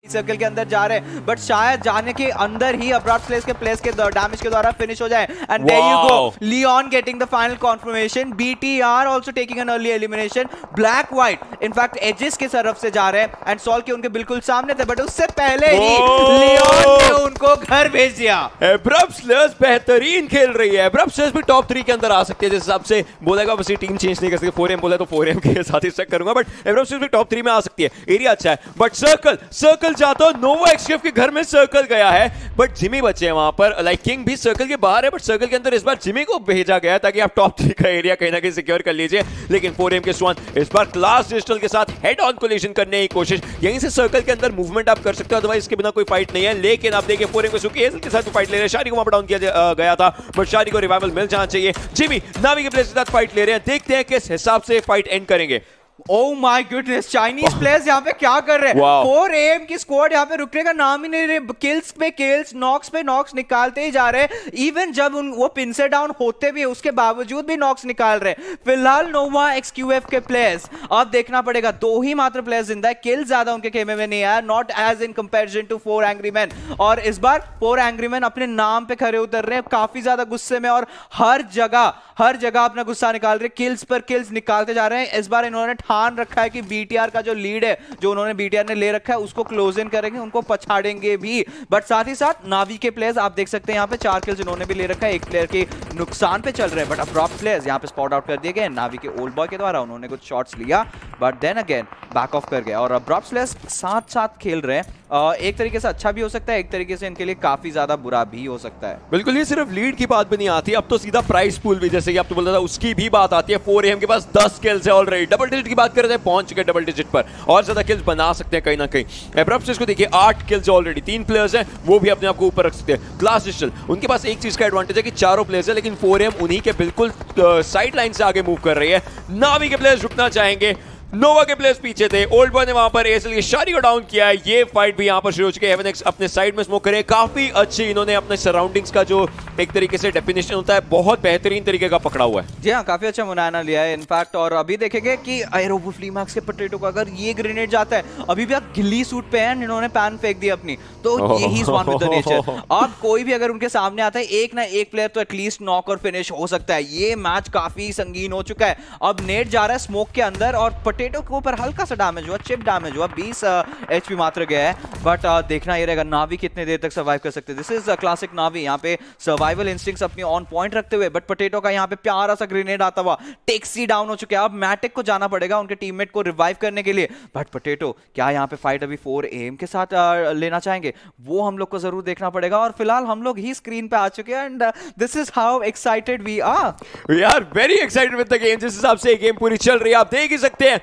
Circle के अंदर जा रहे हैं, बट शायद जाने के अंदर ही अब्रप्ट स्लेज के प्लेस के डैमेज के द्वारा फिनिश हो जाए। And there you go, Leon getting the final confirmation, BTR also taking an early elimination. Black white in fact एजेस की तरफ से जा रहे हैं एंड सॉल के उनके बिल्कुल सामने थे, बट उससे पहले ही लियोन ने उनको घर भेज दिया। अब्रप्ट स्लेज बेहतरीन खेल रही है, अब्रप्ट स्लेज भी टॉप 3 के अंदर आ सकती है जिस हिसाब से बोलेगा, बस टीम चेंज नहीं कर सकते। 4M बोला तो 4M के साथ ही चेक करूंगा, बट अब्रप्ट स्लेज भी टॉप 3 में आ सकती है। एरिया अच्छा है, बट सर्कल जाता है। नोवा एक्सकेफ के घर में सर्कल गया है, बट जिमी बचे हैं वहां पर। लाइक किंग भी सर्कल के बाहर है, बट सर्कल के अंदर इस बार जिमी को भेजा गया ताकि आप टॉप 3 का एरिया कहीं ना कहीं सिक्योर कर लीजिए। लेकिन 4M के स्वान इस बार क्लास डिजिटल के साथ हेड ऑन कोलिजन करने की कोशिश, यहीं से सर्कल के अंदर मूवमेंट आप कर सकते हो, अदरवाइज इसके बिना कोई फाइट नहीं है। लेकिन आप देखिए 4M को सुकी एजल के साथ फाइट ले रहे हैं, शारी को वहां डाउन किया गया था, बट शारी को रिवाइवल मिल जाना चाहिए। जिमी नावी के प्लेस के साथ फाइट ले रहे हैं, देखते हैं किस हिसाब से फाइट एंड करेंगे। Oh my goodness, Chinese players यहाँ पे क्या कर रहे हैं? 4AM की स्क्वाड यहाँ पे रुकने का नाम ही नहीं रहे, किल्स पे किल्स, नॉक्स पे नॉक्स निकालते ही जा रहे हैं। इवन जब वो पिन से डाउन होते भी उसके बावजूद भी नॉक्स निकाल रहे हैं। फिलहाल नोवा एक्सक्यूएफ के प्लेयर्स अब देखना पड़ेगा, 2 ही मात्र प्लेयर्स जिंदा है, किल ज्यादा उनके खेमे में नहीं आया, not as in comparison to 4 angry man. और इस बार 4 एंग्री मैन अपने नाम पे खड़े उतर रहे हैं, काफी ज्यादा गुस्से में, और हर जगह अपना गुस्सा निकाल रहे हैं, किल्स पर किल्स निकालते जा रहे हैं। इस बार इन्होंने ठान रखा है कि बीटीआर का जो लीड है, जो उन्होंने बीटीआर ने ले रखा है, उसको क्लोज इन करेंगे, उनको पछाड़ेंगे भी। बट साथ ही साथ नावी के प्लेयर्स आप देख सकते हैं यहाँ पे 4 किल्स इन्होंने भी ले रखा है, एक प्लेयर के नुकसान पे चल रहे हैं, बट अब्रप्ट प्लेयर्स यहाँ पे स्पॉट आउट कर दिए गए नावी के ओल्ड बॉय के द्वारा। उन्होंने कुछ शॉट्स लिया but then again back off कर गया, और अब्रप्ट प्लेयर्स साथ खेल रहे हैं। एक तरीके से अच्छा भी हो सकता है, एक तरीके से इनके लिए काफी ज्यादा बुरा भी हो सकता है। बिल्कुल, ये सिर्फ लीड की बात भी नहीं आती, अब तो सीधा प्राइस पूल भी, जैसे कि आप तो बोल रहा था, उसकी भी बात आती है। 4AM के पास 10 किल्स है ऑलरेडी, डबल डिजिट की बात कर रहे हैं, पहुंच चुके डबल डिजिट पर, और ज्यादा किल्स बना सकते हैं कहीं ना कहीं। अब्रप्ट स्लेज को देखिए 8 किल्स ऑलरेडी, 3 प्लेयर्स हैं, वो भी अपने आप को ऊपर रख सकते हैं। क्लास डिजिटल उनके पास एक चीज का एडवांटेज है कि चारों प्लेयर्स है, लेकिन 4AM उन्हीं के बिल्कुल साइड लाइन से आगे मूव कर रही है। नावी के प्लेयर्स रुकना चाहेंगे, नोवा के प्लेयर्स पीछे थे, ओल्ड बॉय ने वहां पर एएसएल की शारी को डाउन किया है। ये फाइट भी यहां पर शुरू हो चुकी है। हेवन एक्स अपने साइड में स्मोक करे, काफी अच्छी इन्होंने अपने सराउंडिंग्स का जो एक तरीके से डेफिनेशन होता है, बहुत बेहतरीन तरीके का पकड़ा हुआ है। जी हाँ, काफी अच्छा मुनाना लिया है इनफैक्ट। और अभी देखेंगे कि एरोवुल्फ लीमैक्स के पोटैटो का अगर ये ग्रेनेड जाता है, अभी भी आप गिल्ली सूट पे हैं, इन्होंने पैन फेंक दी अपनी, तो यही स्वान विद द नेचर। अब कोई भी अगर उनके सामने आता है, एक ना एक प्लेयर तो एटलीस्ट नॉक और फिनिश हो सकता है। ये मैच काफी संगीन हो चुका है। अब नेट जा रहा है स्मोक के अंदर, और पोटैटो के ऊपर हल्का सा डैमेज हुआ, चिप डैमेज हुआ, 20 एचपी मात्र गया है। बट देखना ये रहेगा नावी कितने देर तक सर्वाइव कर सकते हैं। दिस इज क्लासिक नावी, यहाँ पे सर्वाइवल इंस्टिंक्ट्स अपनी ऑन पॉइंट रखते हुए, बट पोटैटो का यहाँ पे प्यारा सा ग्रेनेड आता हुआ, टेक्सी डाउन हो चुके हैं। अब मैटिक को जाना पड़ेगा उनके टीममेट को रिवाइव करने के लिए, बट पोटैटो क्या यहाँ पे फाइट अभी 4AM के साथ लेना चाहेंगे, वो हम लोग को जरूर देखना पड़ेगा। और फिलहाल हम लोग ही स्क्रीन पे आ चुके हैं, and this is how excited we are very excited with the game. जिस हिसाब से गेम पूरी चल रही है, आप देख ही सकते हैं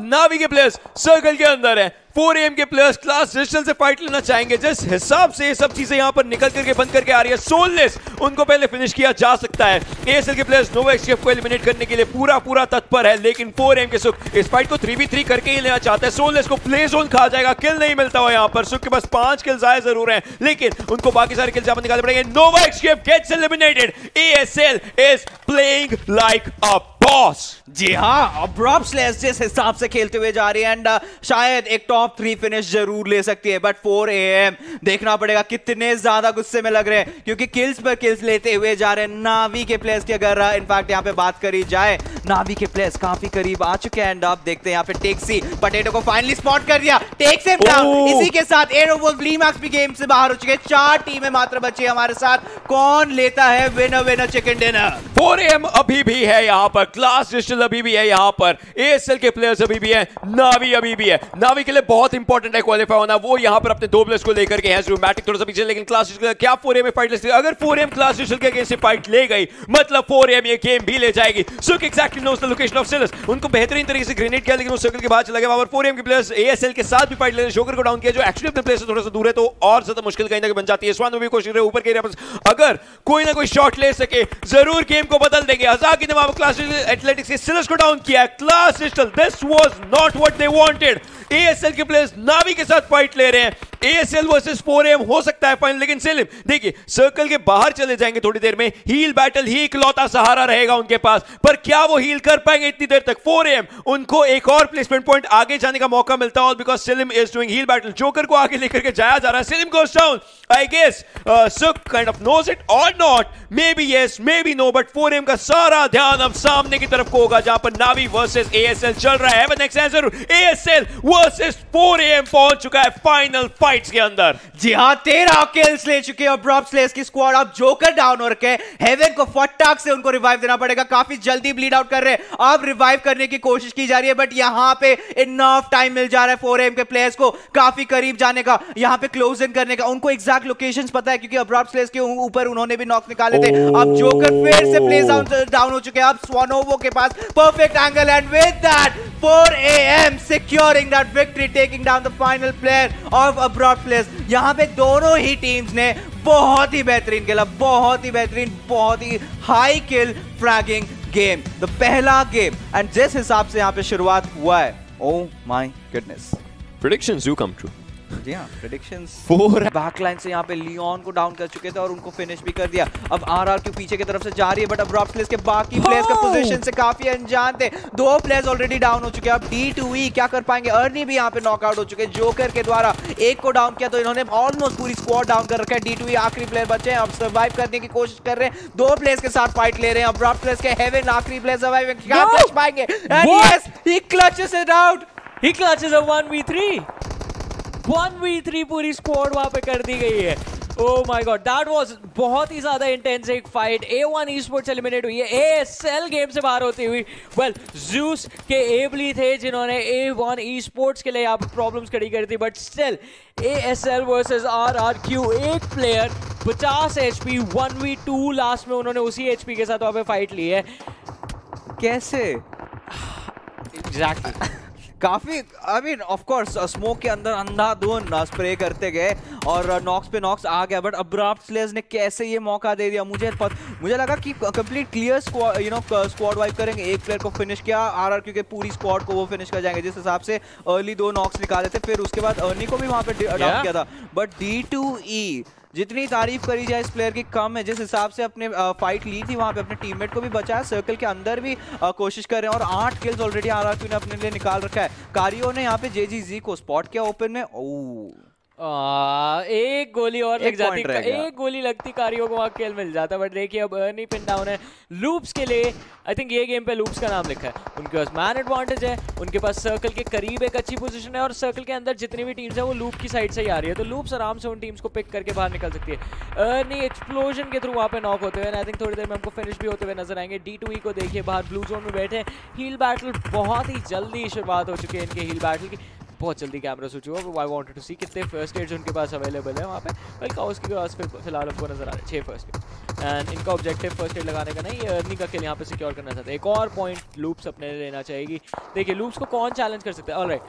नावी के प्लेयर्स सर्कल के अंदर है, 4AM के प्लेयर्स क्लास डिजिटल से फाइट लेना चाहेंगे। जिस हिसाब से ये सब चीजें यहां पर निकल करके बंद करके आ रही है, सोललेस उनको पहले फिनिश किया जा सकता है। एएसएल के प्लेयर्स नोवा एक्सकेफ को एलिमिनेट करने के लिए पूरा तत्पर है, लेकिन 4AM के सुख इस फाइट को 3v3 करके ही लेना चाहता है। सोललेस को प्ले जोन खा जाएगा, किल नहीं मिलता हुआ यहां पर। सुख के पास 5 किल्स आए जरूर हैं, लेकिन उनको बाकी सारे किल्स यहां पर निकालने पड़ेंगे। Nova XQF gets eliminated, ASL is playing like a boss. जी हाँ, अब्रप्ट स्लेज जिस हिसाब से खेलते हुए जा रही है, एंड शायद एक टॉप 3 फिनिश जरूर ले सकती है, बट 4AM देखना पड़ेगा कितने ज्यादा गुस्से में लग रहे हैं, क्योंकि किल्स पर किल्स लेते हुए जा रहे हैं नावी के प्लेयर्स की। अगर इनफैक्ट यहाँ पे बात करी जाए, नावी के प्लेयर्स काफी करीब आ चुके हैं, एंड आप देखते हैं यहाँ पे टेक्सी पोटैटो को फाइनली स्पॉट कर दिया, टेक्स हिम डाउन। इसी के साथ एरोवुल्फ लीमैक्स भी गेम से बाहर हो चुके हैं। 4 टीमें मात्र बची हमारे साथ, कौन लेता है विनर चिकन डिनर? 4AM अभी भी है यहाँ पर, क्लास डिजिटल अभी भी है यहाँ पर, एएसएल के प्लेयर्स अभी भी हैं, नावी अभी भी है। नावी के लिए बहुत इंपॉर्टेंट है क्वालीफाई होना, वो यहाँ पर अपने 2 प्लेयर्स को लेकर के हैं। मैटिक थोड़ा सा पीछे, लेकिन क्लास डिजिटल क्या 4AM में फाइट ले सकती है? अगर 4AM क्लास डिजिटल के अगेंस्ट फाइट ले गई, मतलब 4AM ये गेम भी ले जाएगी। Suk exactly knows the location of Silas, उनको बेहतरीन तरीके से ग्रेनेड किया, लेकिन वो सर्कल के बाहर चला गया। वहां पर 4AM के प्लेयर्स एएसएल के साथ भी फाइट ले रहे हैं, जोकर को डाउन किया, जो एक्चुअली अपने प्लेयर से थोड़ा सा दूर है, तो और ज्यादा मुश्किल कहीं ना कहीं बन जाती है। स्वान में भी कोशिश रहे ऊपर के एरिया पर, अगर कोई ना कोई शॉट ले सके, जरूर गेम को बदल देंगे। हजाकी ने वहां क्लास एथलेटिक्स के सिलस को डाउन किया। Class digital, this was not what they wanted. ASL के प्लेयर्स नावी के साथ फाइट ले रहे हैं, ASL वर्सेस 4AM हो सकता है फाइनल, लेकिन सेलिम देखिए सर्कल के बाहर चले जाएंगे थोड़ी देर में, हील बैटल ही इकलौता सहारा रहेगा उनके पास, पर क्या वो हील कर पाएंगे इतनी देर तक? 4AM उनको एक और प्लेसमेंट पॉइंट आगे जाने का मौका मिलता है, because Selim is doing heal battle. Joker को आगे लेकर के जाया जा रहा है, Selim goes down. I guess Suk kind of knows it or not, maybe yes maybe no, but 4AM का सारा ध्यान अब सामने की तरफ को होगा जहां पर नावी वर्सेस ASL चल रहा है। Heaven X Answer ASL versus 4AM पहुंच चुका है फाइनल फाइट्स के अंदर। जी हाँ, 13 किल्स ले चुके हैं और Abrupts Slays की स्क्वाड अब जोकर डाउन हो रखे हैं। हेवन को फटाक से उनको रिवाइव देना पड़ेगा, काफी जल्दी ब्लीड आउट कर रहे हैं, अब रिवाइव करने की कोशिश की जा रही है, बट यहां पे इनफ टाइम मिल जा रहा है 4AM के प्लेयर्स को काफी करीब जाने का, यहां पे क्लोज इन करने का। उनको एग्जैक्ट लोकेशंस पता है क्योंकि Abrupts Slays के ऊपर उन्होंने भी नॉक निकाले थे। अब जोकर फिर से प्लेस डाउन हो चुके हैं, अब स्वानोवो के पास perfect angle and with that 4AM securing that victory, taking down the final player of Abrupts Slays। यहां पे दोनों ही टीम्स ने बहुत ही बेहतरीन खेला, बहुत ही बेहतरीन, बहुत ही high kill fragging game, the पहला गेम, एंड जिस हिसाब से यहां पे शुरुआत हुआ है, oh my goodness, predictions do come true. जी हाँ, प्रेडिक्शंस 4 बैकलाइन से यहाँ पे लियोन को डाउन कर चुके थे और उनको फिनिश भी कर दिया। अब RRQ पीछे की तरफ से जा रही है, बट अब Abrupts Slays के बाकी प्लेयर्स का पोजीशन से काफी अनजान थे। 2 प्लेयर्स ऑलरेडी डाउन हो चुके हैं। अब D2E क्या कर पाएंगे? अर्नी भी यहाँ पे नॉकआउट हो चुके हैं, जोकर के द्वारा एक को डाउन किया तो इन्होंने ऑलमोस्ट पूरी स्क्वाड डाउन कर रखा है। D2E आखिरी प्लेयर बचे हैं, अब सर्वाइव करने की कोशिश कर रहे हैं, 2 प्लेयर्स के साथ फाइट ले रहे हैं। Abrupts Slays के हेवन आखिरी प्लेयर सर्वाइव क्या बच पाएंगे? And yes, he clutches it out, he clutches a 1v3 पूरी स्क्वाड वहां पे कर दी गई है। Oh my God, that was बहुत ही ज्यादा इंटेंस एक फाइट। A1 esports एलिमिनेट हुई है, ASL गेम से बाहर होती हुई। वेल Zeus के एबली थे जिन्होंने A1 esports के लिए यहाँ पे प्रॉब्लम्स खड़ी कर दी, but still ASL versus RRQ, एक प्लेयर 50 HP 1v2 लास्ट में उन्होंने उसी HP के साथ वहां पे फाइट ली है। कैसे? एग्जैक्टली काफी, I mean of course smoke के अंदर अंधाधुंध स्प्रे करते गए और नॉक्स पे नॉक्स आ गया, बट Abrupts Slays ने कैसे ये मौका दे दिया? मुझे लगा कि कंप्लीट क्लियर स्क्वाड वाइप करेंगे, एक प्लेयर को फिनिश किया, RRQ के पूरी स्क्वाड को वो फिनिश कर जाएंगे, जिस हिसाब से अर्ली 2 नॉक्स निकाले थे, फिर उसके बाद अर्नी को भी वहां पे डाउन किया था। बट D2E, जितनी तारीफ करी जाए इस प्लेयर की कम है, जिस हिसाब से अपने फाइट ली थी वहां पे, अपने टीममेट को भी बचाया, सर्कल के अंदर भी कोशिश कर रहे हैं, और 8 किल्स ऑलरेडी RRQ ने अपने लिए निकाल रखा है। कारियो ने यहाँ पे JGZ को स्पॉट किया ओपन में, एक गोली और लग जाती, एक गोली लगती कारियो को वहां किल मिल जाता, बट देखिए अब अर्नी पिन डाउन है। लूप्स के लिए आई थिंक ये गेम पे लूप्स का नाम लिखा है, उनके पास मैन एडवांटेज है, उनके पास सर्कल के करीब एक अच्छी पोजीशन है, और सर्कल के अंदर जितनी भी टीम्स है वो लूप की साइड से ही आ रही है, तो लूप्स आराम से उन टीम्स को पिक करके बाहर निकल सकती है। अर्नी एक्सप्लोजन के थ्रू वहां पे नॉक होते हुए, आई थिंक थोड़ी देर में हमको फिनिश भी होते हुए नजर आएंगे। D2E को देखिए बाहर ब्लू जोन में बैठे, हील बैटल बहुत ही जल्दी शुरुआत हो चुकी है इनके हील बैटल की, बहुत जल्दी कैमरा स्विच हुआ। आई वांटेड टू सी कितने फर्स्ट एड्स उनके पास अवेलेबल है वहाँ पे। वेल काउस के पास फिलहाल हमको नजर आ रहा है 6 फर्स्ट एड, एंड इनका ऑब्जेक्टिव फर्स्ट एड लगाने का नहीं, अर्नी का किल यहाँ पे सिक्योर करना चाहते हैं। एक और पॉइंट लूप्स अपने लेना चाहेगी। देखिए लूप्स को कौन चैलेंज कर सकता है? ऑलराइट,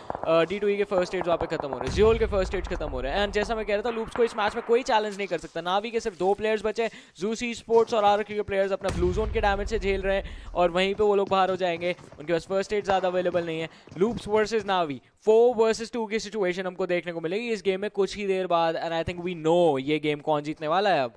D2E के फर्स्ट एड्स वहाँ पे खत्म हो रहे हैं, जियोल के फर्स्ट एड्स खत्म हो रहे हैं, एंड जैसा मैं कह रहा था लूप्स को इस मैच में कोई चैलेंज नहीं कर सकता। नावी के सिर्फ 2 प्लेयर्स बचे, Zeus esports और RRQ के प्लेयर्स अपना ब्लू जोन के डैमेज से झेल रहे हैं, और वहीं पे वो लोग बाहर हो जाएंगे, उनके पास फर्स्ट एड ज़्यादा अवेलेबल नहीं है। लूप्स वर्सेस नावी 4 वर्सेस 2 की सिचुएशन हमको देखने को मिलेगी इस गेम में कुछ ही देर बाद, and I think we know ये गेम कौन जीतने वाला है।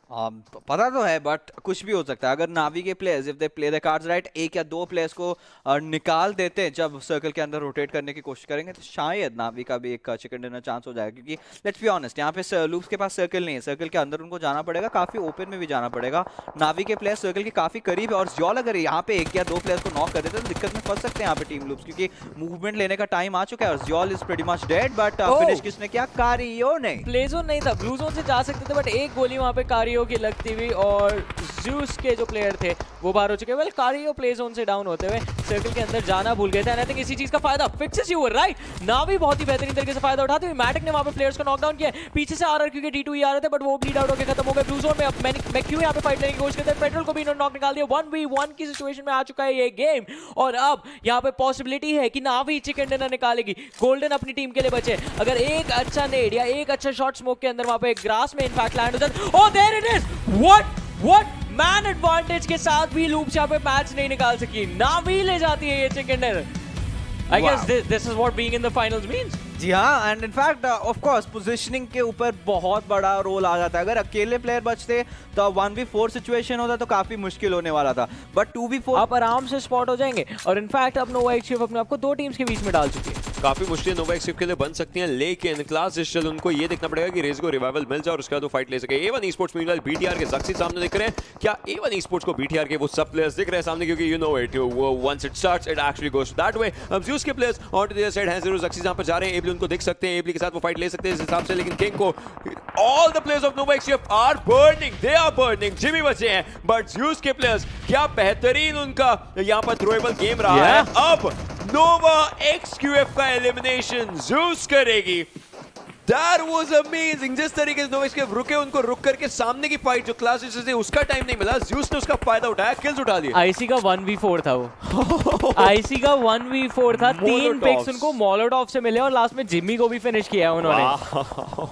अब पता तो है, बट कुछ भी हो सकता है। अगर नावी के players if they play the cards right, 1 या 2 प्लेयर्स को निकाल देते हैं जब सर्कल के अंदर रोटेट करने की कोशिश करेंगे, तो शायद नावी का भी एक चिकन डिनर चांस हो जाएगा, क्योंकि लेट्स बी ऑनेस्ट यहाँ पे लूप्स के पास सर्कल नहीं है, सर्कल के अंदर उनको जाना पड़ेगा, काफी ओपन में भी जाना पड़ेगा। नावी के प्लेयर्स सर्कल के काफी करीब है, और ज़्योल अगर यहाँ पे 1 या 2 प्लेयर्स को नॉक कर देते तो दिक्कत में फंस सकते हैं यहाँ पे टीम लूप्स, क्योंकि मूवमेंट लेने का टाइम आ चुका है, और Zyol is pretty much dead, but finish किसने किया? कारियो ने। प्ले जोन नहीं था, ब्लू जोन से जा सकते थे, बट एक गोली वहां पे कारियो की लगती हुई, और Zeus के जो प्लेयर थे वो बाहर हो चुके हैं। वेल कारियो प्ले जोन से डाउन होते हुए सर्कल के अंदर जाना भूल गए थे, एंड आई थिंक इसी चीज का फायदा फिक्सेस यू राइट, नावी बहुत ही बेहतरीन तरीके से फायदा उठाते हुए मैटिक ने वहां पे प्लेयर्स को नॉकडाउन किया। पीछे से RRQ के D2E आ रहे थे, बट वो ब्लीड आउट होकर खत्म हो गए ब्लू जोन में। अब मैक्यू यहाँ पे फाइट लेने की कोशिश करते हैं, पेट्रोल को भी इन्होंने नॉक निकाल दिया। 1v1 की सिचुएशन में आ चुका है ये गेम, और अब यहाँ पे पॉसिबिलिटी है कि नावी चिकन डिनर निकालेगी। गोल्डन अपनी टीम के लिए बचे, अगर एक अच्छा नेड या एक अच्छा शॉट स्मोक के अंदर वहां पे ग्रास में इनफैक्ट लैंड हो जाए, oh there it is, what man advantage के साथ भी लूप्स यहाँ पे मैच नहीं निकाल सकी, नावी ले जाती है ये chicken dinner. I guess this is what being in the finals means. जी हाँ, and in fact of course positioning के ऊपर बहुत बड़ा रोल आ जाता है। अगर अकेले प्लेयर बचते तो 1v4 सिचुएशन होता तो काफी मुश्किल होने वाला था, बट 2v4 आप आराम से स्पॉट हो जाएंगे। और इनफैक्ट अब नोवा एक्सशिप अपने आपको 2 टीम्स के बीच में डाल चुकी है। काफी मुश्किल नोवा एक्सशिप के लिए बन सकती हैं, लेकिन क्लास डिजिटल उनको ये देखना पड़ेगा कि रेज को रिवाइवल मिल जाए और उसके बाद वो फाइट ले सके। A1 esports मीनवाइल बीटीआर के ज़क्सी सामने दिख रहे हैं। क्या A1 esports को बीटीआर के वो सब प्लेयर्स दिख रहे हैं सामने? क्योंकि you know it, once it starts it actually goes that way. अब ज़्यूस के players on to the side हैं, ज़रूर ज़क्सी जहां पर जा रहे हैं। एबली उनको देख सकते हैं, एबली के साथ वो फाइट ले सकते हैं इस हिसाब से, लेकिन किंग को all the players of Nova एक्सशिप are burning, they are burning. Jimmy बचे हैं, बट ज़्यूस के प्लेयर्स क्या बेहतरीन उनका यहां पर थ्रोएबल गेम रहा है। अब नोवा एक्सक्यूएफ का एलिमिनेशन ज़्यूस करेगी। That was amazing। जिस तरीके से नोवा एक्सक्यूएफ रुके, उनको रुक करके सामने की फाइट जो क्लास से उसका टाइम नहीं मिला, ज़्यूस ने उसका फायदा उठाया, किल्स उठा लिए। आईसी का 1v4 था वो। आईसी का 1v4 था, 3 पिक्स उनको मोलोटॉव से मिले और लास्ट में जिमी को भी फिनिश किया उन्होंने।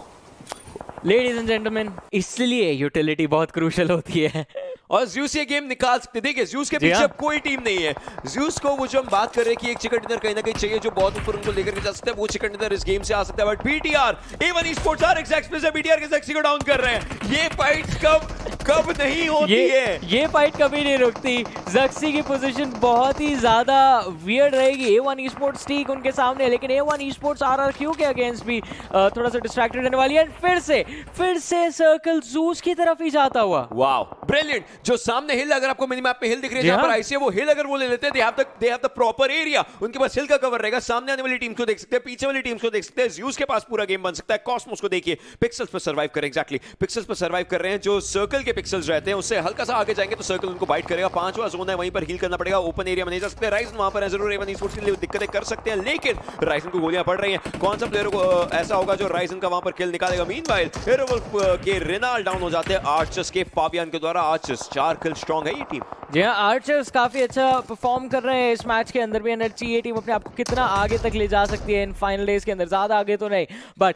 लेडीज एंड जेंटलमैन, इसलिए यूटिलिटी बहुत क्रूशियल होती है और ज़्यूस ये गेम निकाल सकते। देखिए ज़्यूस के पीछे कोई टीम नहीं है। ज़्यूस को वो जो हम बात कर रहे हैं कि एक चिकन डिनर कहीं ना कहीं चाहिए जो बहुत ऊपर उनको लेकर के जा सकता है, वो चिकन डिनर इस गेम से आ सकता है। But BTR A1 esports are exact place है, बीटीआर के ज़क्सी को डाउन कर रहे हैं। ये फाइट कब नहीं होती है, ये फाइट कभी नहीं रुकती। ज़क्सी की पोजीशन बहुत ही ज्यादा वियर्ड रहेगी। A1 esports ठीक उनके सामने, लेकिन A1 esports RRQ के अगेंस्ट भी थोड़ा सा डिस्ट्रैक्टेड रहने वाली है। फिर से सर्कल ज़ूस की तरफ ही जाता हुआ। Wow, brilliant. जो सामने हिल, अगर आपको मिनी मैप पे हिल दिख रही है जहां पर आईसी है, वो हिल अगर वो ले लेते हैं, they have the proper area, उनके पास हिल का कवर रहेगा। सामने आने वाली टीम को देख सकते हैं, पीछे वाली टीम्स को देख सकते हैं। ज़्यूस के पास पूरा गेम बन सकता है। कॉस्मोस को देखिए, पिक्सेल्स पर सर्वाइव कर रहे हैं। एग्जैक्टली पिक्सेल्स पर सर्वाइव कर रहे हैं। जो सर्कल के पिक्सेल्स रहते हैं उससे हल्का सा आगे जाएंगे तो सर्कल उनको बाइट करेगा। 5वां जोन है, वहीं पर हील करना पड़ेगा। ओपन एरिया में नहीं जा सकते। राइजन वहां पर है, जरूर A1 esports के लिए दिक्कतें कर सकते हैं, लेकिन राइजन को गोलियां पड़ रही हैं। कौन सा प्लेयर को ऐसा होगा जो राइजन का वहां पर किल निकालेगा? मीनवाइल हेरोवुल्फ के रेनाल डाउन हो जाते हैं आर्चर्स के फाबियन के द्वारा। आर्चर्स 4 किल स्ट्रांग है ये टीम। जी हाँ, आर्चर्स काफी अच्छा परफॉर्म कर रहे हैं इस मैच के अंदर भी। एनर्जी ये टीम अपने आप को कितना आगे तक ले जा सकती है इन फाइनल डेज के अंदर, ज्यादा आगे तो नहीं, बट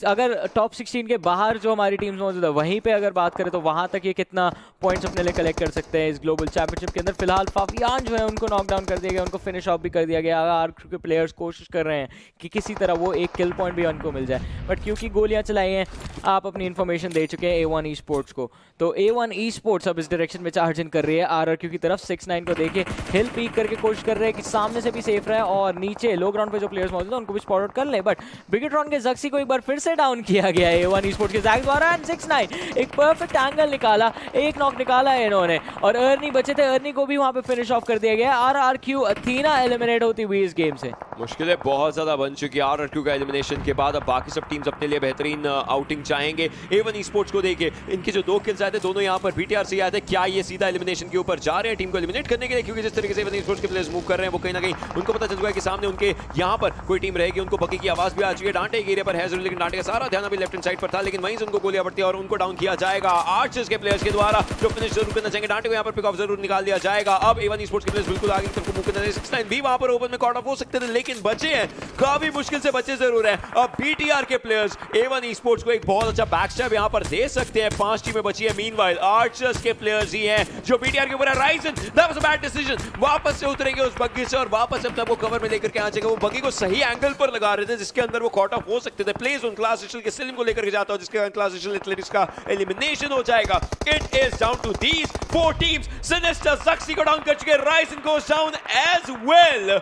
अगर टॉप 16 के बाहर जो हमारी टीम्स मौजूद है वहीं पे अगर बात करें तो वहां तक ये कितना पॉइंट्स अपने लिए कलेक्ट कर सकते हैं इस ग्लोबल चैंपियनशिप के अंदर। फिलहाल फाबियान जो है उनको नॉकडाउन कर दिया गया, उनको फिनिश ऑफ भी कर दिया गया। आर्चर के प्लेयर्स कोशिश कर रहे हैं कि किसी तरह वो एक किल पॉइंट भी उनको मिल जाए, बट क्योंकि गोलियां चलाई हैं, आप अपनी इन्फॉर्मेशन दे चुके हैं A1 esports को, तो A1 esports अब इस डायरेक्शन में चार्ज इन कर रही है। RRQ की तरफ 6-9 को देखे हिल पीक करके कोशिश कर रहे हैं कि सामने से भी सेफ रहे और नीचे लो ग्राउंड पे जो प्लेयर्स मौजूद हैं उनको भी स्पॉट आउट कर ले, बट बिगेट्रॉन के ज़क्सी को एक बार फिर से डाउन किया गया है A1 esports के जैक द्वारा। एंड 6-9 एक परफेक्ट एंगल निकाला, एक नॉक निकाला है इन्होंने, और अर्नी बचे थे, अर्नी को भी वहां पे फिनिश ऑफ कर दिया गया। RRQ अथीना एलिमिनेट होती हुई इस गेम से। मुश्किलें बहुत ज्यादा बन चुकी है RRQ का एलिमिनेशन के बाद। अब बाकी सब टीम्स अपने लिए बेहतरीन आउटिंग चाहेंगे। A1 esports को देखिए, इनके जो 2 किल्स आए थे दोनों यहाँ पर बीटीआर से आए थे। क्या ये सीधा एलिमिनेशन के ऊपर जा रहे हैं टीम को एलिमिनेट करने के लिए? क्योंकि जिस तरीके से A1 esports के प्लेयर्स मूव कर रहे हैं वो कहीं ना कहीं उनको पता चल चुका है कि सामने उनके यहाँ पर कोई टीम रहेगी। उनको बकी की आवाज भी आ चुकी है। डांटे एक एरिया पर है जरूर, लेकिन डांटे का सारा ध्यान अभी लेफ्ट हैंड साइड पर था, लेकिन वहीं से उनको गोलियां पड़ती है और उनको डाउन किया जाएगा आर्चर्स के प्लेयर्स के द्वारा, जो फिनिश जरूर करना चाहेंगे। डांटे को यहाँ पर पिक ऑफ जरूर निकाल दिया जाएगा। अब A1 esports के प्लेयर्स बिल्कुल आगे की तरफ मूव करना है। 6-9 भी वहां पर ओपन में कॉट ऑफ हो सकते थे, लेकिन बचे हैं, काफी मुश्किल से बचे जरूर हैं। अब बीटीआर के प्लेयर्स A1 esports को एक बहुत अच्छा बैकस्टैब यहाँ पर दे सकते हैं। 5 टीमें बची है। मीनवाइल आर्चर्स के प्लेयर्स ही हैं जो बीटीआर के ऊपर है। Ryzen, that was a bad decision. वापस से उतरेंगे उस बग्गी से और वापस अपने को कवर में लेकर के आ जाएगा। वो बग्गी को सही एंगल पर लगा रहे थे जिसके अंदर वो कॉट ऑफ हो सकते थे। प्लेज उन क्लास डिजिटल के सिलिम को लेकर के जाता है, जिसके कारण क्लास डिजिटल एथलेटिक्स का एलिमिनेशन हो जाएगा। It is down to these 4 teams. Sinister ज़क्सी को डाउन कर चुके हैं। Rizen goes down as well.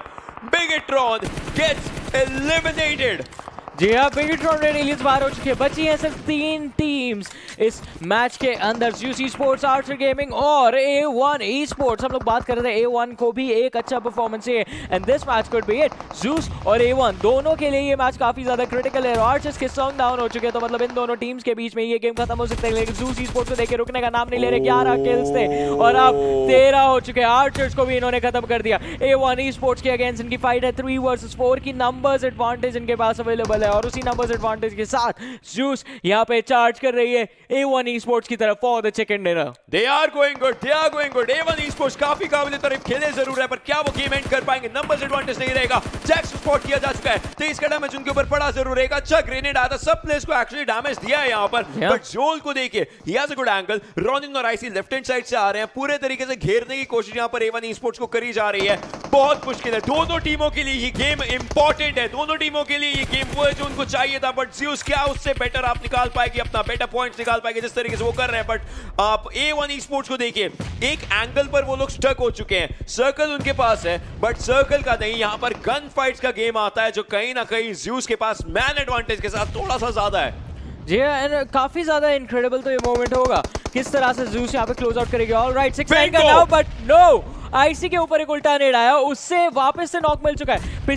Bigetron gets eliminated. जी हाँ, बिगेट्रॉन रेड एलियंस बाहर हो चुके हैं। बची हैं सिर्फ 3 टीम्स इस मैच के अंदर, ज़्यूस esports, आर्चर गेमिंग और A1 esports। हम लोग बात कर रहे थे A1 को भी एक अच्छा परफॉर्मेंस है, and this match could be it. Zeus और A1 दोनों के लिए ये मैच काफी ज्यादा क्रिटिकल है। आर्चर्स के स्ट्रॉन्ग डाउन हो चुके हैं, तो मतलब इन दोनों टीम्स के बीच में ये गेम खत्म हो सकता है, लेकिन ज़्यूस esports को देखे रुकने का नाम नहीं ले रहे। 11 किल्स थे और अब 13 हो चुके हैं। आर्चर्स को भी इन्होंने खत्म कर दिया। A1 esports के अगेंस्ट इनकी फाइट है 3 वर्सेस 4 की। नंबर्स एडवांटेज इनके पास अवेलेबल है। है और उसी नंबर्स एडवांटेज के साथ जूस यहाँ पे चार्ज कर रही है A1 Esports की तरफ for the chicken dinner. They are going good. A1 Esports काफी काबिल तारीफ खेले जरूर है, पर क्या वो गेम एंड कर पाएंगे? नंबर्स एडवांटेज नहीं रहेगा। जैक्स को स्पॉट किया जा चुका है, 23 का डैमेज उनके ऊपर पड़ा जरूर रहेगा। अच्छा ग्रेनेड आया था, सब प्लेयर्स को एक्चुअली डैमेज दिया है यहाँ पर, बट जोल को देखिए, he has a good angle. Ronin और आईसी लेफ्ट हैंड साइड से आ रहे हैं, पूरे तरीके से घेरने की कोशिश यहाँ पर A1 Esports को करी जा रही है। बहुत मुश्किल है, दोनों टीमों के लिए ये गेम इंपॉर्टेंट है, दोनों टीमों के लिए ये गेम वो है जो उनको चाहिए था, बट ज़्यूस क्या उससे बेटर आप निकाल पाएगी, अपना बेटर पॉइंट्स निकाल पाएगी जिस तरीके से वो कर रहे हैं। बट आप A1 Esports को देखिए, एक एंगल पर वो लोग स्टक हो चुके हैं, सर्कल उनके पास है बट सर्कल का नहीं, यहाँ पर गन फाइट्स का गेम आता है जो कहीं ना कहीं ज़्यूस के पास मैन एडवांटेज के साथ थोड़ा सा ज्यादा है। जी काफी ज्यादा इनक्रेडिबल तो ये मोमेंट होगा, किस तरह से ज़्यूस यहाँ पे क्लोज आउट करेगी। ऑलराइट 6-9 का नाउ, बट नो, आईसी के ऊपर एक उल्टा नेड आया, उससे वापस से नॉक मिल चुका है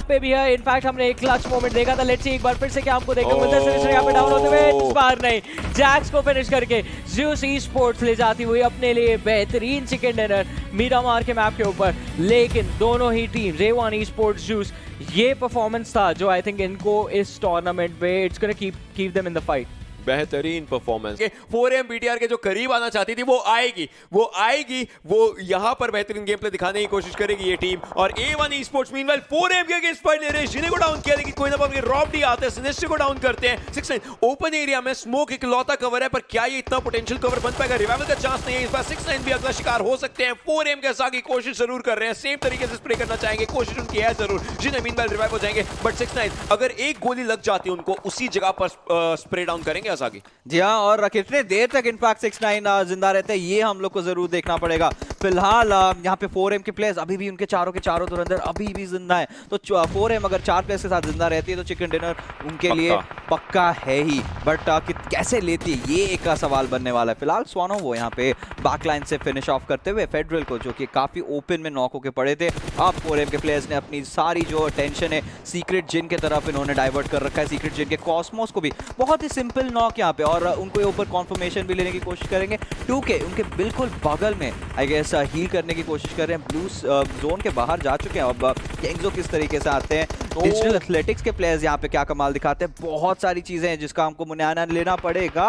पे भी है। इनफैक्ट हमने एक क्लच मोमेंट देखा था, लेट्स सी एक बार फिर से क्या हमको देखने को मिलता है। सिनिस्टर यहाँ पे डाउन होते हुए, इस बार नहीं, जैक्स को फिनिश करके ज़्यूस Esports ले जाती हुई अपने लिए बेहतरीन चिकन डिनर मीरामार के मैप के ऊपर। लेकिन दोनों ही टीम A1 Esports ज़्यूस, ये परफॉर्मेंस था जो आई थिंक इनको इस टूर्नामेंट में it's gonna keep them in the fight. बेहतरीन परफॉर्मेंस 4AM BTR के जो करीब आना चाहती थी वो आएगी, वो यहाँ पर बेहतरीन गेम प्ले दिखाने की कोशिश करेगी ये टीम। और A1 Esports मीनवाइल 4AM के अगेंस्ट फाइट ले रहे हैं, जिन्हें को डाउन किया, लेकिन कोई ना कोई रॉब डी आते हैं, सिनिस्टर को डाउन करते हैं। 6-9 ओपन एरिया में स्मोक इकलौता कवर है, पर क्या ये इतना पोटेंशियल कवर बन पाएगा? रिवाइवल का चांस नहीं है इस बार, 6-9 भी अगला शिकार हो सकते हैं। 4AM के साथ की कोशिश जरूर कर रहे हैं, सेम तरीके से स्प्रे करना चाहेंगे, कोशिश उनकी है जरूर, जिन्हें मीनवाइल रिवाइव हो जाएंगे। बट 6-9 अगर एक गोली लग जाती है उनको, उसी जगह पर स्प्रे डाउन करेंगे आसागी। जी हाँ, और कितने देर तक इनफैक्ट 6-9 जिंदा रहते हैं ये हम लोग को जरूर देखना पड़ेगा। फिलहाल यहाँ पे 4AM के प्लेयर्स अभी भी उनके चारों के चारों अंदर अभी भी जिंदा है, तो 4AM अगर 4 प्लेयर्स के साथ जिंदा रहती है तो चिकन डिनर उनके लिए पक्का है ही। बट कैसे लेती है ये एक सवाल बनने वाला है। फिलहाल स्वानो वो यहाँ पे बैकलाइन से फिनिश ऑफ करते हुए फेडरल को, जो कि काफी ओपन में नॉक होके पड़े थे, अब 4AM के प्लेयर्स ने अपनी सारी जो अटेंशन है सीक्रेट जिन के तरफ इन्होंने डाइवर्ट कर रखा है। सीक्रेट जिन के कॉस्मोस को भी बहुत ही सिंपल नॉक यहाँ पे, और उनको ऊपर कॉन्फर्मेशन भी लेने की कोशिश करेंगे। 2K उनके बिल्कुल बगल में आई गेस हील करने की कोशिश कर रहे हैं, ब्लू जोन के बाहर जा चुके हैं। अब किंग्सो किस तरीके से आते हैं, डिजिटल एथलेटिक्स के प्लेयर्स यहाँ पे क्या कमाल दिखाते हैं, बहुत सारी चीजें हैं जिसका हमको मुआयना लेना पड़ेगा।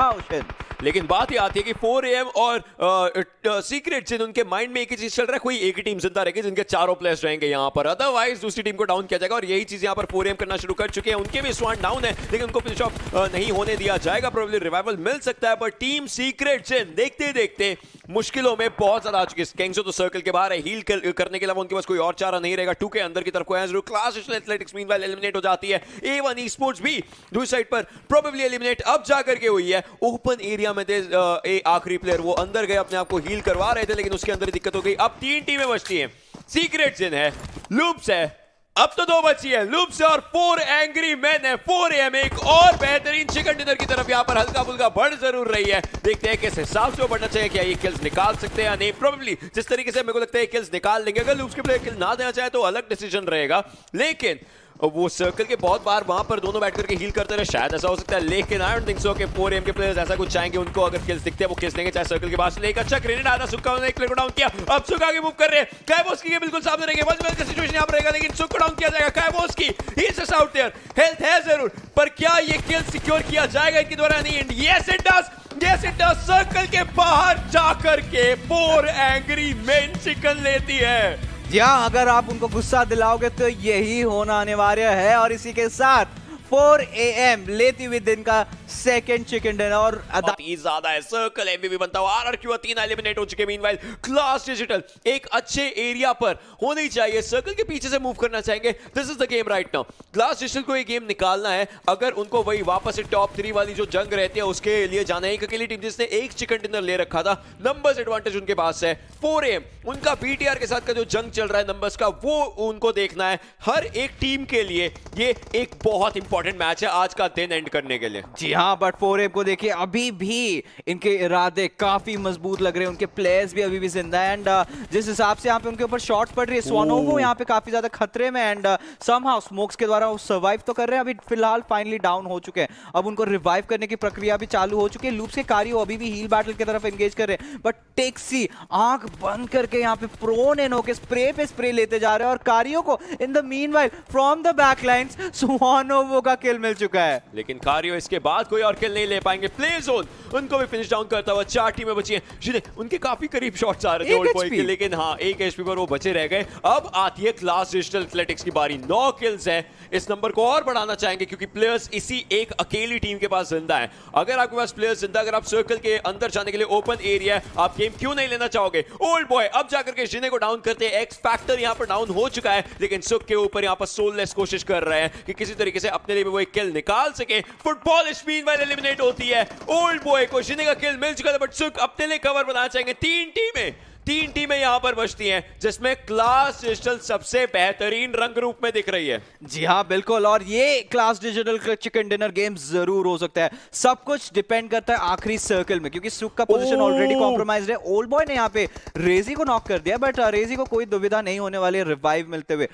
लेकिन बात ये आती है कि 4AM और सीक्रेट जिन, उनके माइंड में एक ही चीज चल रहा है, कोई एक ही टीम जिंदा रहेगी जिनके चारों प्लेयर्स रहेंगे यहाँ पर, अदरवाइज दूसरी टीम को डाउन किया जाएगा। और यही चीज यहाँ पर 4AM करना शुरू कर चुके हैं, उनके भी स्वान डाउन है, लेकिन उनको फिनिश ऑफ नहीं होने दिया जाएगा, प्रोबेबली रिवाइवल मिल सकता है। पर टीम सीक्रेट जिन देखते देखते मुश्किलों में बहुत ज्यादा आ चुकी है। किंग्सो तो सर्कल के बाहर है, हील करने के अलावा उनके पास कोई और चारा नहीं रहेगा। 2K अंदर की तरफ को है जरूर, क्लास एथलेटिक्स मीनवाइल एलिमिनेट हो जाती है। A1 Esports भी दूसरी साइड पर प्रोबेबली एलिमिनेट अब जाकर के हुई है। ओपन एरिया में आखिरी प्लेयर वो अंदर गए, अपने आप को हील करवा रहे थे, लेकिन उसके अंदर दिक्कत हो गई। अब 3 टीमें बचती हैं, सीक्रेट जिन है, लूप्स है, अब तो 2 बची है, लूप्स और 4 एंग्री मैन है। 4AM एक और बेहतरीन चिकन डिनर की तरफ यहाँ पर हल्का फुल्का बढ़ जरूर रही है। देखते हैं किस हिसाब से वो बढ़ना चाहिए, क्या ये किल्स निकाल सकते हैं या नहीं। प्रोबेबली जिस तरीके से मेरे को लगता है किल्स निकाल लेंगे, अगर लूप्स के प्लेयर किल ना देना चाहे तो अलग डिसीजन रहेगा, लेकिन वो सर्कल के बहुत बार वहां पर दोनों बैठ करके हील करते रहे, शायद ऐसा हो सकता है। लेकिन आई डोंट थिंक सो कि 4AM के प्लेयर्स ऐसा कुछ चाहेंगे। उनको अगर किल्स दिखते हैं वो किल्स लेंगे, चाहे सर्कल के पास से लेकर। अच्छा ग्रेनेड आधा सुक्का, उन्होंने एक प्लेयर को डाउन किया, अब सुक आगे मूव कर रहे हैं। काइबोस्की के बिल्कुल सामने रहेंगे, वन का सिचुएशन यहां पर रहेगा, लेकिन सुक को डाउन किया जाएगा। काइबोस्की he is just out there, health है जरूर, पर क्या ये किल सिक्योर किया जाएगा इनके द्वारा? नहीं, and yes it does, circle के बाहर जाकर के 4 एंग्री मेन चिकन लेती है। जी हाँ, अगर आप उनको गुस्सा दिलाओगे तो यही होना अनिवार्य है। और इसी के साथ 4AM लेती हुई दिन का सेकंड चिकन डिनर, और ज्यादा है। सर्कल एमवीपी बनता हुआ RRQ 3 एलिमिनेट हो चुके। मीनवाइल क्लास डिजिटल एक अच्छे एरिया पर होनी चाहिए, सर्कल के पीछे से मूव करना चाहेंगे। This is the game right now. Class digital को ये गेम निकालना है, अगर उनको वही वापस से टॉप 3 वाली जो जंग रहती है उसके लिए जाना है। एक अकेली टीम जिसने एक चिकन डिनर ले रखा था, नंबर्स एडवांटेज उनके पास है। 4AM उनका BTR के साथ का जो जंग चल रहा है नंबर्स का, वो उनको देखना है। हर एक टीम के लिए ये एक बहुत इंपॉर्टेंट मैच है आज का दिन एंड करने के लिए। जी हाँ, बट 4M को देखिए अभी भी इनके इरादे काफी मजबूत लग रहे हैं, उनके प्लेयर्स भी अभी भी जिंदा है एंड जिस हिसाब से यहाँ पे उनके ऊपर शॉट्स पड़ रही है, स्वानोवो यहाँ पे काफी ज्यादा खतरे में एंड समहाउ स्मोक्स के द्वारा वो सर्वाइव तो कर रहे हैं, अभी फिलहाल फाइनली डाउन हो चुके हैं। अब उनको रिवाइव करने की प्रक्रिया भी चालू हो चुकी है। लूप्स के कारियो अभी भी हील बैटल की तरफ एंगेज कर रहे हैं, बट टेक्सी आंख बंद करके यहाँ पे प्रोन इन होके स्प्रे पे स्प्रे लेते जा रहे हैं और कारियो को in the meanwhile from the backlines Swanovo का किल मिल चुका है। लेकिन कारियो इसके बाद कोई और किल नहीं ले पाएंगे। प्ले जोन उनको भी फिनिश डाउन करता हुआ 4 टीमें बची हैं। उनके काफी करीब शॉट्स आ रहे थे ओल्ड बॉय के, लेकिन हाँ 1 एचपी पर वो बचे रह गए। अब आती है क्लास डिजिटल एथलेटिक्स की बारी। 9 किल्स है, इस नंबर को और बढ़ाना चाहेंगे क्योंकि प्लेयर्स इसी एक अकेली टीम के पास जिंदा है। अगर आपके पास प्लेयर्स जिंदा, अगर आप सर्कल के अंदर जाने के लिए ओपन एरिया है, आप गेम क्यों नहीं लेना चाहोगे? ओल्ड बॉय अब जाकर के जिने को डाउन करते हैं। एक्स फैक्टर यहां पर डाउन हो चुका है, लेकिन सुक के ऊपर यहां पर सोललेस कोशिश कर रहे हैं कि किसी तरीके से अपने लिए वो एक किल निकाल सके। फुटबॉल स्पिन वाले एलिमिनेट होती है। ओल्ड बॉय को जिने का किल मिल चुका था, बट सुक अपने लिए कवर बनाना चाहेंगे। 3 टीमें यहां पर बचती हैं, जिसमें क्लास डिजिटल सबसे बेहतरीन रंग रूप में दिख रही है। जी हाँ बिल्कुल, और ये class digital chicken dinner game जरूर हो सकता है। सब कुछ डिपेंड करता है आखिरी सर्कल में, क्योंकि सुक का पोजीशन ऑलरेडी कॉम्प्रोमाइज्ड है। ओल्ड बॉय ने यहाँ पे रेजी को नॉक कर दिया, बट रेजी को कोई दुविधा नहीं होने वाली है रिवाइव मिलते हुए।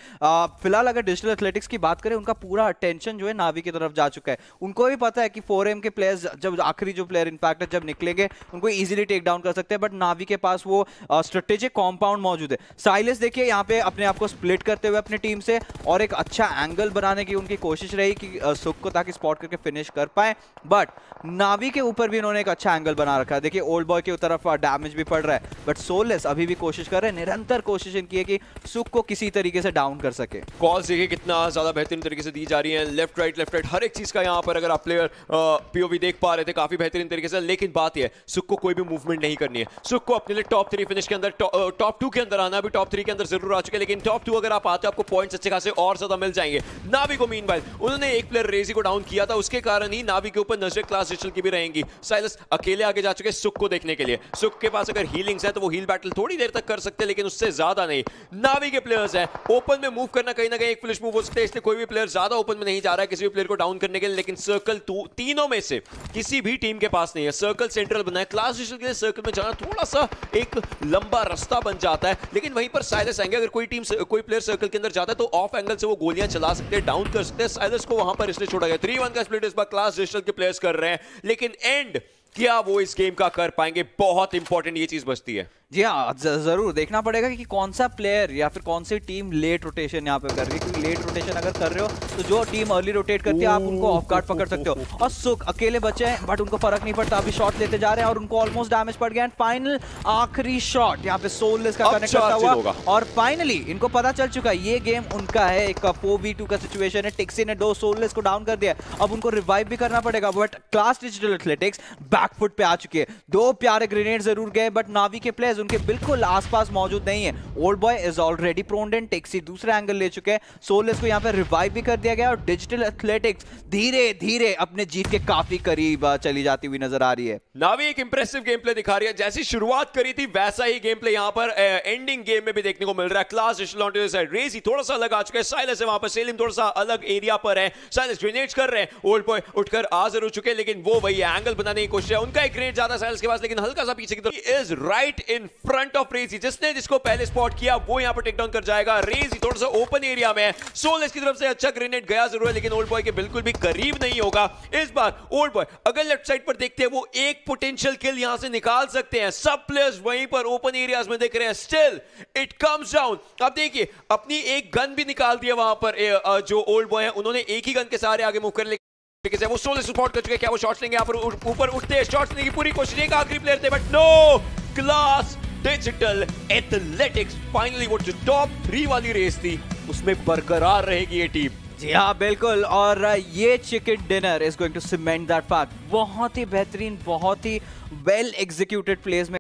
फिलहाल अगर डिजिटल एथलेटिक्स की बात करें, उनका पूरा अटेंशन जो है नावी की तरफ जा चुका है। उनको भी पता है कि 4M के प्लेयर्स जब आखिरी जो प्लेयर इनफैक्ट जब निकलेंगे उनको इजीली टेक डाउन कर सकते हैं, बट नावी के पास वो स्ट्रेटेजिक कॉम्पाउंड मौजूद है। साइलेंस देखिए यहाँ पे अपने आप को स्प्लिट करते हुए अपनी टीम से, और एक अच्छा एंगल बनाने की उनकी कोशिश रही कि सुक को ताकि स्पॉट करके फिनिश कर पाए, बट नावी के ऊपर भी इन्होंने एक अच्छा एंगल बना रखा है। देखिए ओल्ड बॉय की तरफ डैमेज भी पड़ रहा है, बट सोललेस अभी भी कोशिश कर रहे हैं, निरंतर कोशिश इनकी है कि सुक को किसी तरीके से डाउन कर सके। कॉल्स देखिए कितना ज्यादा बेहतरीन तरीके से दी जा रही है, लेफ्ट राइट हर एक चीज का यहाँ पर अगर आप प्लेयर पीओवी देख पा रहे थे काफी बेहतरीन तरीके से। लेकिन बात यह है सुक को कोई भी मूवमेंट नहीं करनी है। सुक को अपने लिए टॉप 3 फिनिश के अंदर, टॉप 2 के अंदर आना। अभी टॉप 3 के अंदर जरूर आ चुके हैं, लेकिन टॉप 2 अगर आप आते हो आपको पॉइंट्स अच्छे खासे और ज्यादा मिल जाएंगे। नावी को मीनवाइल उन्होंने एक प्लेयर रेजी को डाउन किया था, उसके कारण ही नावी के ऊपर नजर क्लास डिजिटल की भी रहेंगी। साइलस अकेले आगे जा चुके हैं सुक को देखने के लिए। सुक के पास अगर हीलिंग्स है तो वो हील बैटल थोड़ी देर तक कर सकते हैं, लेकिन उससे ज्यादा नहीं। नावी के प्लेयर्स हैं, ओपन में मूव करना कहीं ना कहीं एक फ्लैश मूव हो सकता है, इसलिए कोई भी प्लेयर ज्यादा ओपन में नहीं जा रहा है किसी भी प्लेयर को डाउन करने के लिए। लेकिन सर्कल तीनों में से किसी भी टीम के पास नहीं है। सर्कल सेंट्रल बना है, क्लास डिजिटल के लिए सर्कल में जाना थोड़ा सा एक लंबा रास्ता बन जाता है, लेकिन वहीं पर साइलस आएंगे। अगर कोई प्लेयर सर्कल के अंदर जाता है तो ऑफ एंगल से वो गोलियां चला सकते हैं, डाउन कर सकते हैं। साइलस को वहां पर इसलिए छोड़ा गया। 3-1 का स्प्लिट इस बार क्लास डिजिटल के प्लेयर्स कर रहे हैं, लेकिन एंड क्या वो इस गेम का कर पाएंगे? बहुत इंपॉर्टेंट ये चीज बचती है। जी हाँ, जरूर देखना पड़ेगा कि कौन सा प्लेयर या फिर कौन सी टीम लेट रोटेशन यहाँ पे कर रही है, क्योंकि लेट रोटेशन अगर कर रहे हो तो जो टीम अर्ली रोटेट करती है आप उनको ऑफ गार्ड पकड़ सकते हो। और सुक अकेले बचे हैं, बट उनको फर्क नहीं पड़ता, अभी शॉट लेते जा रहे हैं और उनको ऑलमोस्ट डैमेज पड़ गया। एंड फाइनल आखिरी शॉट यहाँ पे सोललेस का कनेक्ट करता हुआ, और फाइनली इनको पता चल चुका है ये गेम उनका है। एक 4v2 का सिचुएशन है, टिक्सी ने 2 सोललेस को डाउन कर दिया, अब उनको रिवाइव भी करना पड़ेगा। But class digital athletics back foot पे आ चुकी है। 2 प्यारे ग्रेनेड जरूर गए, बट नावी के प्लेयर्स उनके बिल्कुल आसपास मौजूद नहीं है। Old boy is already proned and टेक्सी दूसरा एंगल ले चुके हैं। सोललेस को यहाँ पे रिवाइव भी कर दिया गया, और डिजिटल एथलेटिक्स धीरे धीरे अपने जीत के काफी करीब चली जाती हुई नजर आ रही है। नावी एक इंप्रेसिव गेम प्ले दिखा रही है, जैसी शुरुआत करी थी वैसा ही गेम प्ले यहाँ पर एंडिंग गेम में भी देखने को मिल रहा है। क्लास डिजिटल साइड रेजी थोड़ा सा अलग आ चुका है, साइलस है वहां पर, सेलिम थोड़ा सा अलग एरिया पर है। साइलस ग्रेनेड्स कर रहे हैं, ओल्ड बॉय उठकर आ जरूर चुके हैं, लेकिन वो वही एंगल बनाने की कोशिश है। उनका एक ग्रेनेड ज्यादा साइलस के पास, लेकिन हल्का सा पीछे की तरफ। Is right in front of रेजी, जिसको पहले स्पॉट किया वो यहां पर टेक डाउन कर जाएगा। रेजी थोड़ा सा ओपन एरिया में है, सोललेस की तरफ से अच्छा ग्रेनेड गया जरूर है, लेकिन ओल्ड बॉय के बिल्कुल भी करीब नहीं होगा। इस बार ओल्ड बॉय अगर लेफ्ट साइड पर देखते हैं वो एक पोटेंशियल किल यहां से निकाल सकते हैं। सब प्लेयर्स वहीं पर ओपन एरियाज में देख रहे हैं, स्टिल इट कम्स डाउन। अब देखिए अपनी एक गन भी निकाल दिया वहां पर जो ओल्ड बॉय है, उन्होंने एक ही गन के सहारे आगे मूव कर लिया। वो सोललेस सपोर्ट कर चुके हैं, क्या वो शॉट्स लेंगे? यहाँ पर ऊपर उठते हैं, शॉट्स लेने की पूरी कोशिश, एक आखिरी प्लेयर थे, but no. Class digital athletics finally वो जो टॉप 3 वाली रेस थी उसमें बरकरार रहेगी ये टीम। जी हाँ बिल्कुल, और ये chicken dinner is going to cement that fact. बहुत ही बेहतरीन, बहुत ही वेल एग्जीक्यूटेड प्लेस में